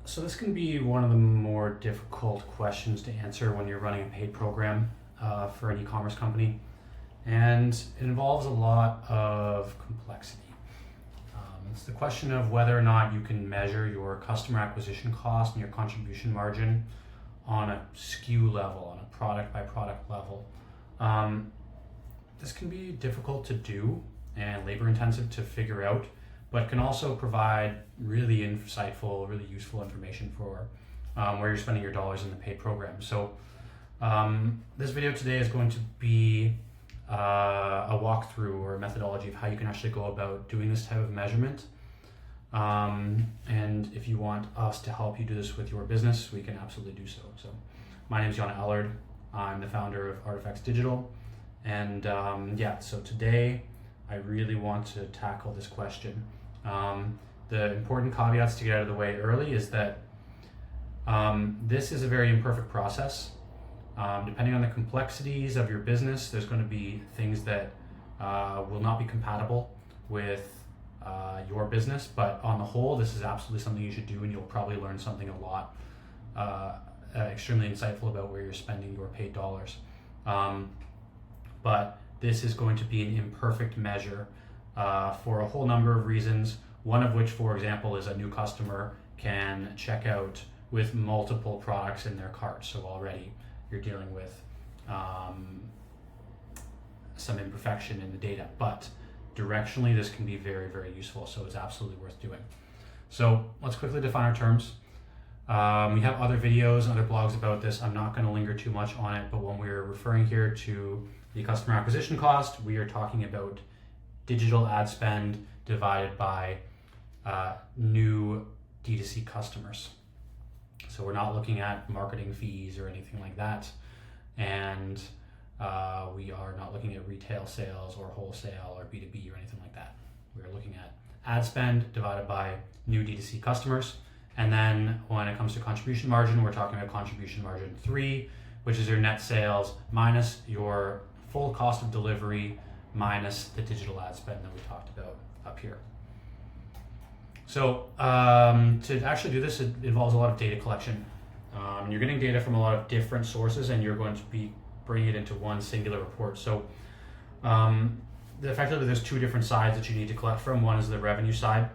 So this can be one of the more difficult questions to answer when you're running a paid program for an e-commerce company, and it involves a lot of complexity. It's the question of whether or not you can measure your customer acquisition cost and your contribution margin on a SKU level, on a product by product level. This can be difficult to do and labor intensive to figure out, but can also provide really insightful, really useful information for where you're spending your dollars in the paid program. So this video today is going to be a walkthrough or a methodology of how you can actually go about doing this type of measurement. And if you want us to help you do this with your business, we can absolutely do so. So my name is Jan Ellard. I'm the founder of Artifex Digital. And so today I really want to tackle this question. The important caveats to get out of the way early is that this is a very imperfect process. Depending on the complexities of your business, there's going to be things that will not be compatible with your business, but on the whole, this is absolutely something you should do, and you'll probably learn something a lot extremely insightful about where you're spending your paid dollars. But this is going to be an imperfect measure for a whole number of reasons, one of which, for example, is a new customer can check out with multiple products in their cart. So already you're dealing with some imperfection in the data, but directionally this can be very, very useful, so it's absolutely worth doing. So let's quickly define our terms. We have other videos and other blogs about this. I'm not going to linger too much on it, but when we're referring here to the customer acquisition cost, we are talking about digital ad spend divided by new D2C customers. So we're not looking at marketing fees or anything like that, and we are not looking at retail sales or wholesale or B2B or anything like that. We're looking at ad spend divided by new D2C customers. And then when it comes to contribution margin, we're talking about contribution margin 3, which is your net sales minus your full cost of delivery minus the digital ad spend that we talked about up here. So to actually do this, it involves a lot of data collection. You're getting data from a lot of different sources, and you're going to be bringing it into one singular report. So effectively, there's two different sides that you need to collect from. One is the revenue side.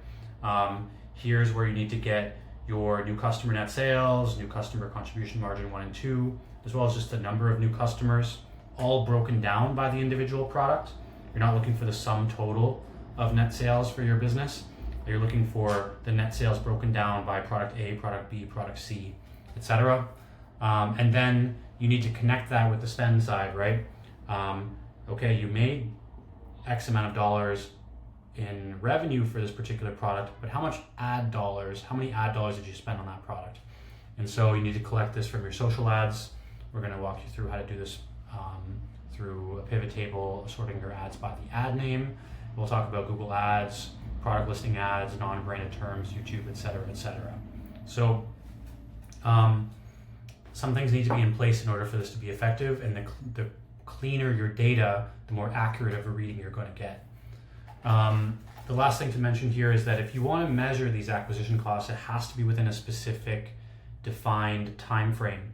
Here's where you need to get your new customer net sales, new customer contribution margin 1 and 2, as well as just the number of new customers, all broken down by the individual product. You're not looking for the sum total of net sales for your business. You're looking for the net sales broken down by product A, product B, product C, etc. And then you need to connect that with the spend side, right? Okay, you made X amount of dollars in revenue for this particular product, but how many ad dollars did you spend on that product? And so you need to collect this from your social ads. We're going to walk you through how to do this through a pivot table, sorting your ads by the ad name. We'll talk about Google Ads, product listing ads, non-branded terms, YouTube, etc., etc. So some things need to be in place in order for this to be effective, and the cleaner your data, the more accurate of a reading you're going to get. The last thing to mention here is that if you want to measure these acquisition costs, it has to be within a specific defined time frame.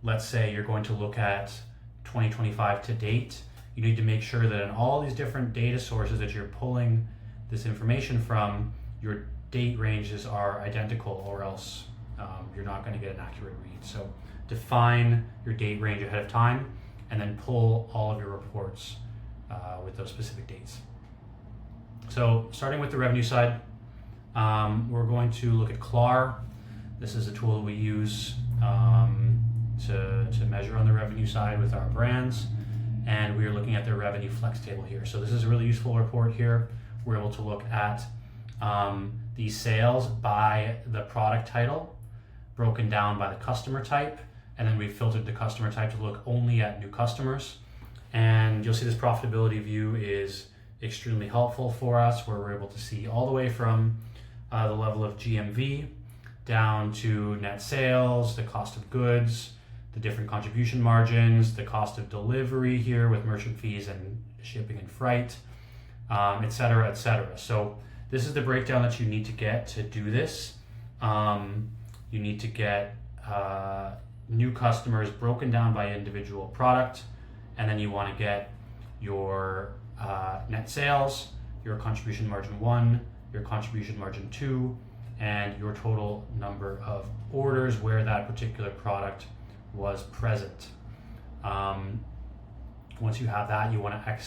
Let's say you're going to look at 2025 to date. You need to make sure that in all these different data sources that you're pulling this information from, your date ranges are identical, or else you're not going to get an accurate read. So define your date range ahead of time, and then pull all of your reports with those specific dates. So starting with the revenue side, we're going to look at CLAR. This is a tool that we use to measure on the revenue side with our brands, and we are looking at their revenue flex table here. So this is a really useful report here. We're able to look at the sales by the product title, broken down by the customer type, and then we've filtered the customer type to look only at new customers. And you'll see this profitability view is extremely helpful for us, where we're able to see all the way from the level of GMV down to net sales, the cost of goods, the different contribution margins, the cost of delivery here with merchant fees and shipping and freight, et cetera, et cetera. So this is the breakdown that you need to get to do this. You need to get new customers broken down by individual product, and then you want to get your net sales, your contribution margin 1, your contribution margin 2, and your total number of orders where that particular product was present. Once you have that, you want to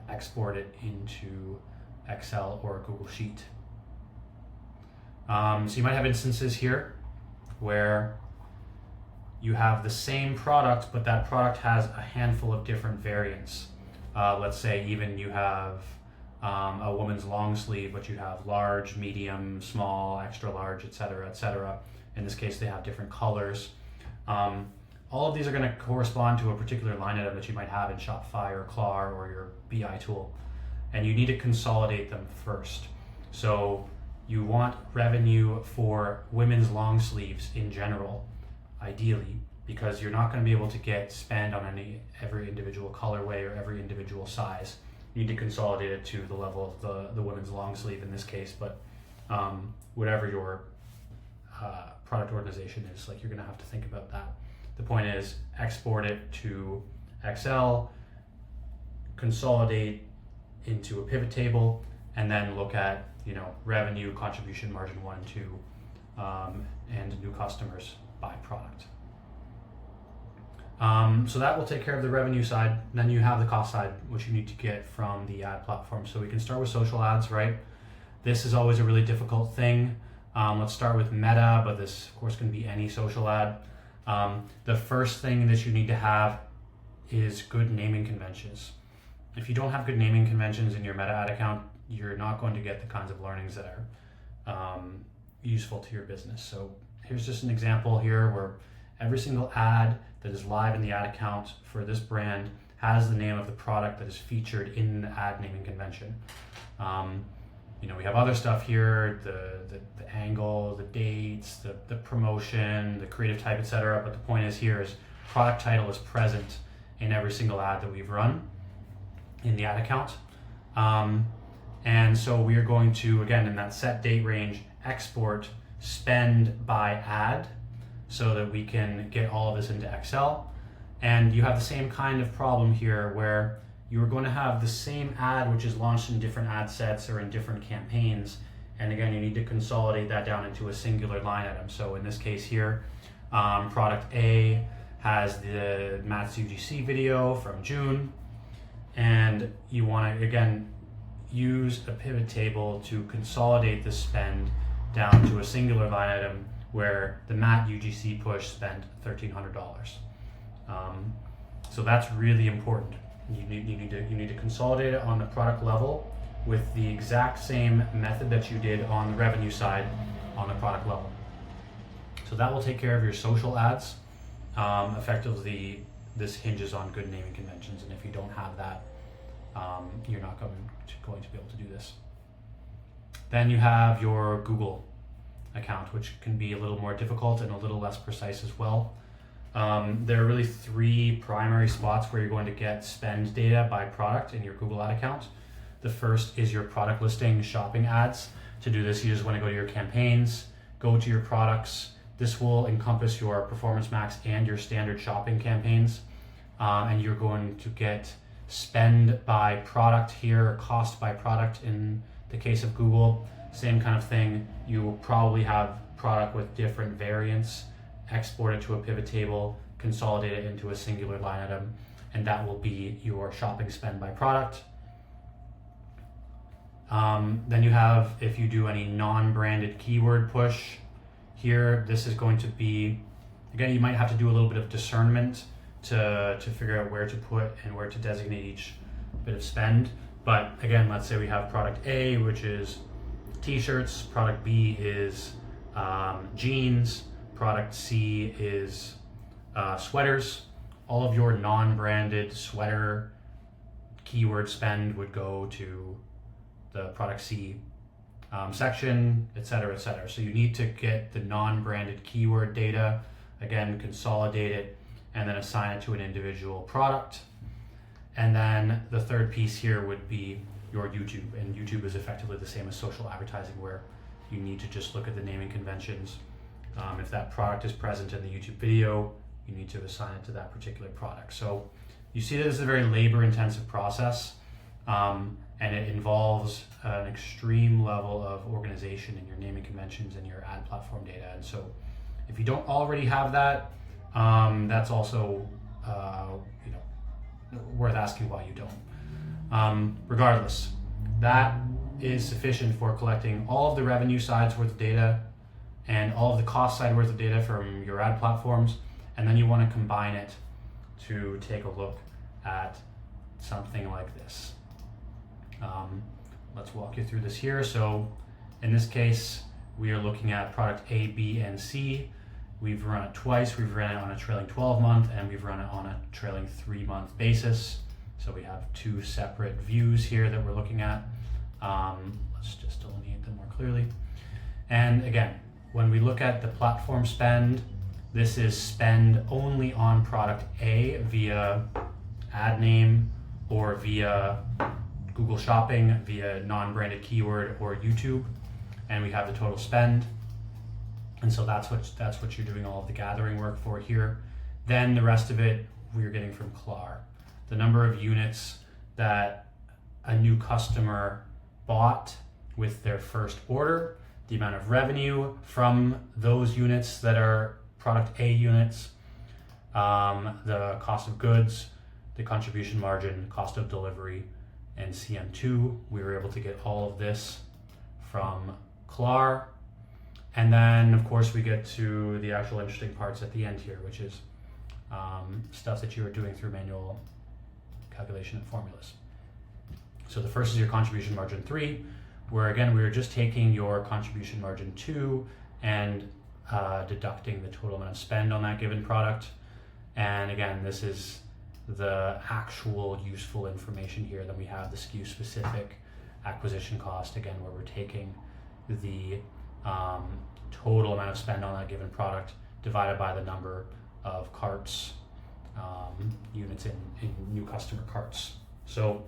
export it into Excel or Google Sheet. So you might have instances here where you have the same product, but that product has a handful of different variants. Let's say even you have a woman's long sleeve, but you have large, medium, small, extra large, etc., etc. In this case, they have different colors. All of these are going to correspond to a particular line item that you might have in Shopify or Claw or your BI tool, and you need to consolidate them first. So you want revenue for women's long sleeves in general, ideally, because you're not going to be able to get spend on every individual colorway or every individual size. You need to consolidate it to the level of the women's long sleeve in this case, but whatever your product organization is, like, you're going to have to think about that. The point is, export it to Excel, consolidate into a pivot table, and then look at, revenue, contribution margin 1 and 2, and new customers by product. So that will take care of the revenue side. Then you have the cost side, which you need to get from the ad platform. So we can start with social ads, right? This is always a really difficult thing. Let's start with Meta, but this of course can be any social ad. The first thing that you need to have is good naming conventions. If you don't have good naming conventions in your Meta ad account, you're not going to get the kinds of learnings that are useful to your business. So here's just an example here where every single ad that is live in the ad account for this brand has the name of the product that is featured in the ad naming convention. We have other stuff here, the angle, the dates, the promotion, the creative type, etc. But the point is here is product title is present in every single ad that we've run in the ad account. And so we are going to, again, in that set date range, export spend by ad so that we can get all of this into Excel. And you have the same kind of problem here where you're going to have the same ad which is launched in different ad sets or in different campaigns. And again, you need to consolidate that down into a singular line item. So in this case here, product A has the Matt's UGC video from June. And you want to, again, use a pivot table to consolidate the spend down to a singular line item where the Matt UGC push spent $1,300. So that's really important. You need to consolidate it on the product level with the exact same method that you did on the revenue side on the product level. So that will take care of your social ads. Effectively, this hinges on good naming conventions, and if you don't have that, you're not going to be able to do this. Then you have your Google account, which can be a little more difficult and a little less precise as well. There are really three primary spots where you're going to get spend data by product in your Google ad account. The first is your product listing shopping ads. To do this, you just want to go to your campaigns, go to your products. This will encompass your Performance Max and your standard shopping campaigns. And you're going to get spend by product here, cost by product in the case of Google. Same kind of thing. You will probably have product with different variants. Export it to a pivot table, consolidate it into a singular line item, and that will be your shopping spend by product. Then you have, if you do any non-branded keyword push here, this is going to be, again, you might have to do a little bit of discernment to figure out where to put and where to designate each bit of spend. But again, let's say we have product A, which is t-shirts, product B is jeans, product C is sweaters. All of your non-branded sweater keyword spend would go to the product C section, etc., etc. So you need to get the non-branded keyword data, again, consolidate it, and then assign it to an individual product. And then the third piece here would be your YouTube, and YouTube is effectively the same as social advertising, where you need to just look at the naming conventions. If that product is present in the YouTube video, you need to assign it to that particular product. So you see that this is a very labor-intensive process, and it involves an extreme level of organization in your naming conventions and your ad platform data. And so if you don't already have that, that's also worth asking why you don't. Regardless, that is sufficient for collecting all of the revenue sides worth of data and all of the cost side worth of data from your ad platforms, and then you want to combine it to take a look at something like this. Let's walk you through this here. So in this case, we are looking at product A, B, and C. We've run it twice. We've run it on a trailing 12-month and we've run it on a trailing 3-month basis. So we have two separate views here that we're looking at. Let's just delineate them more clearly. And again, when we look at the platform spend, this is spend only on product A via ad name or via Google Shopping, via non-branded keyword or YouTube. And we have the total spend. And so that's what you're doing all of the gathering work for here. Then the rest of it we're getting from Klar. The number of units that a new customer bought with their first order, the amount of revenue from those units that are product A units, the cost of goods, the contribution margin, cost of delivery, and CM2. We were able to get all of this from Klar. And then, of course, we get to the actual interesting parts at the end here, which is stuff that you are doing through manual calculation and formulas. So the first is your contribution margin 3, where again, we are just taking your contribution margin 2 and deducting the total amount of spend on that given product. And again, this is the actual useful information here. Then we have the SKU specific acquisition cost, again, where we're taking the total amount of spend on that given product divided by the number of carts, units in new customer carts. So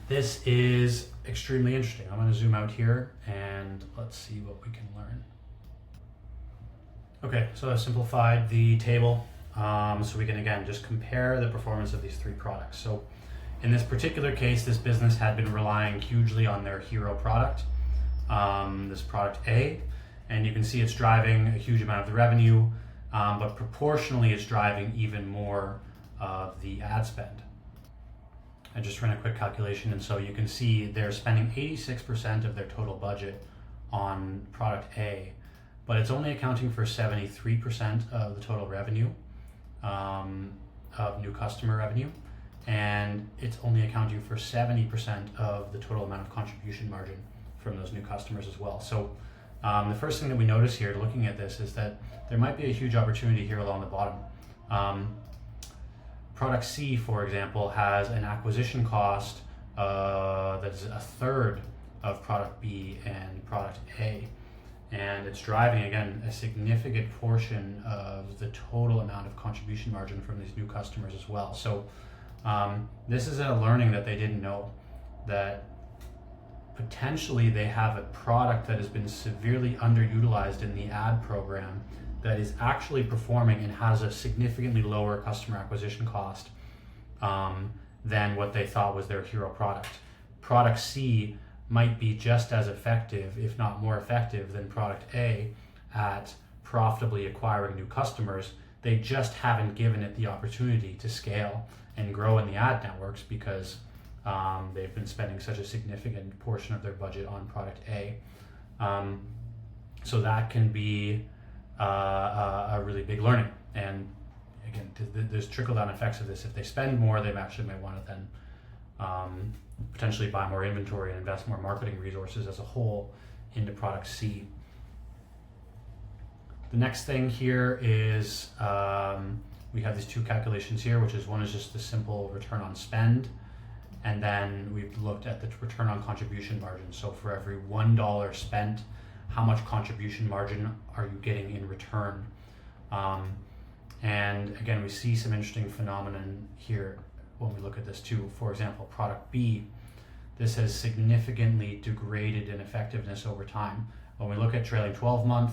this is extremely interesting. I'm going to zoom out here and let's see what we can learn. Okay, so I've simplified the table so we can again just compare the performance of these three products. So in this particular case, this business had been relying hugely on their hero product, this product A, and you can see it's driving a huge amount of the revenue, but proportionally it's driving even more of the ad spend. I just ran a quick calculation, and so you can see they're spending 86% of their total budget on product A, but it's only accounting for 73% of the total revenue, of new customer revenue, and it's only accounting for 70% of the total amount of contribution margin from those new customers as well. So the first thing that we notice here looking at this is that there might be a huge opportunity here along the bottom. Product C, for example, has an acquisition cost that is a third of product B and product A. And it's driving, again, a significant portion of the total amount of contribution margin from these new customers as well. So this is a learning that they didn't know, that potentially they have a product that has been severely underutilized in the ad program that is actually performing and has a significantly lower customer acquisition cost than what they thought was their hero product. Product C might be just as effective, if not more effective, than product A at profitably acquiring new customers. They just haven't given it the opportunity to scale and grow in the ad networks because they've been spending such a significant portion of their budget on product A. So that can be a really big learning. And again, there's trickle-down effects of this. If they spend more, they actually might want to then potentially buy more inventory and invest more marketing resources as a whole into product C. The next thing here is we have these two calculations here, which is one is just the simple return on spend, and then we've looked at the return on contribution margin. So for every $1 spent, how much contribution margin are you getting in return? And again, we see some interesting phenomenon here when we look at this too. For example, product B, this has significantly degraded in effectiveness over time. When we look at trailing 12-month,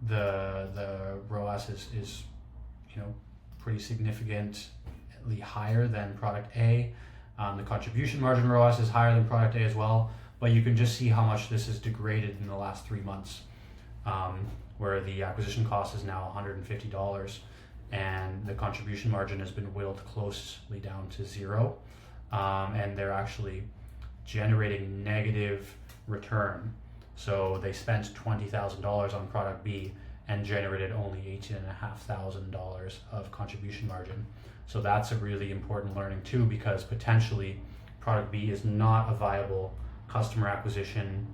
the ROAS is pretty significantly higher than product A. The contribution margin ROAS is higher than product A as well, but you can just see how much this has degraded in the last 3 months, where the acquisition cost is now $150 and the contribution margin has been whittled closely down to 0, and they're actually generating negative return. So they spent $20,000 on product B and generated only $18,500 of contribution margin. So that's a really important learning too, because potentially product B is not a viable customer acquisition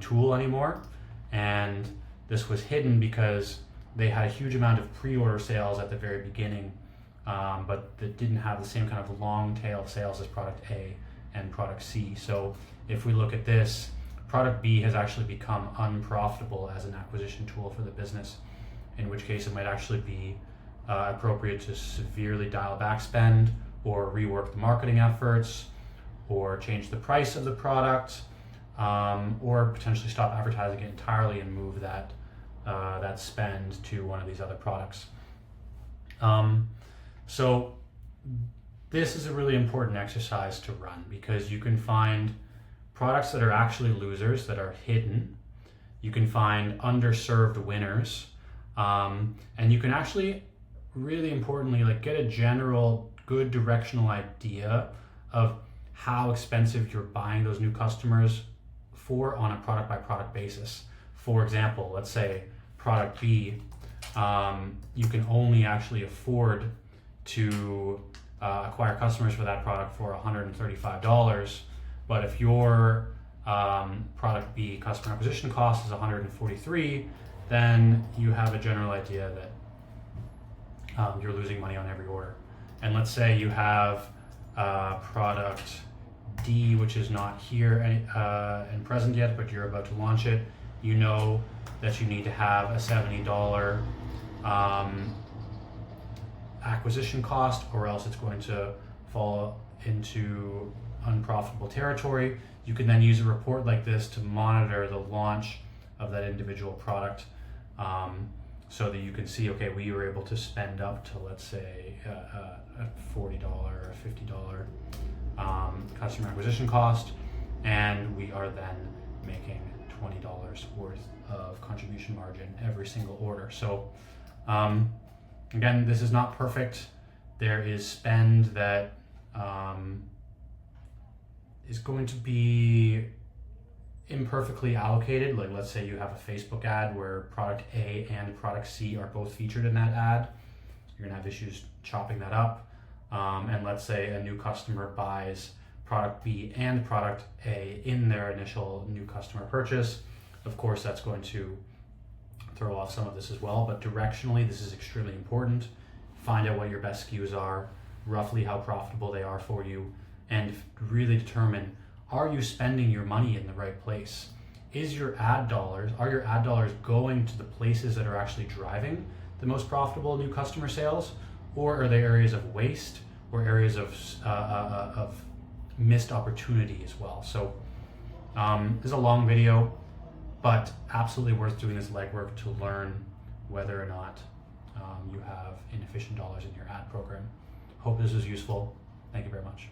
tool anymore. And this was hidden because they had a huge amount of pre-order sales at the very beginning, but that didn't have the same kind of long tail of sales as product A and product C. So if we look at this, product B has actually become unprofitable as an acquisition tool for the business, in which case it might actually be appropriate to severely dial back spend, or rework the marketing efforts, or change the price of the product, or potentially stop advertising it entirely and move that spend to one of these other products. So this is a really important exercise to run, because you can find products that are actually losers that are hidden. You can find underserved winners, and you can actually, really importantly, get a general good directional idea of how expensive you're buying those new customers for on a product by product basis. For example, let's say product B, you can only actually afford to acquire customers for that product for $135. But if your product B customer acquisition cost is $143, then you have a general idea that you're losing money on every order. And let's say you have product D, which is not here and present yet, but you're about to launch it. You know that you need to have a $70 acquisition cost, or else it's going to fall into unprofitable territory. You can then use a report like this to monitor the launch of that individual product, so that you can see, okay, we were able to spend up to, let's say, a $40 or $50 customer acquisition cost, and we are then making $20 worth of contribution margin every single order. So again, this is not perfect. There is spend that is going to be imperfectly allocated. Like, let's say you have a Facebook ad where product A and product C are both featured in that ad. You're gonna have issues chopping that up. And let's say a new customer buys product B and product A in their initial new customer purchase. Of course, that's going to throw off some of this as well, but directionally, this is extremely important. Find out what your best SKUs are, roughly how profitable they are for you, and really determine, are you spending your money in the right place? Are your ad dollars going to the places that are actually driving the most profitable new customer sales, or are they areas of waste or areas of missed opportunity as well? So this is a long video, but absolutely worth doing this legwork to learn whether or not you have inefficient dollars in your ad program. Hope this was useful. Thank you very much.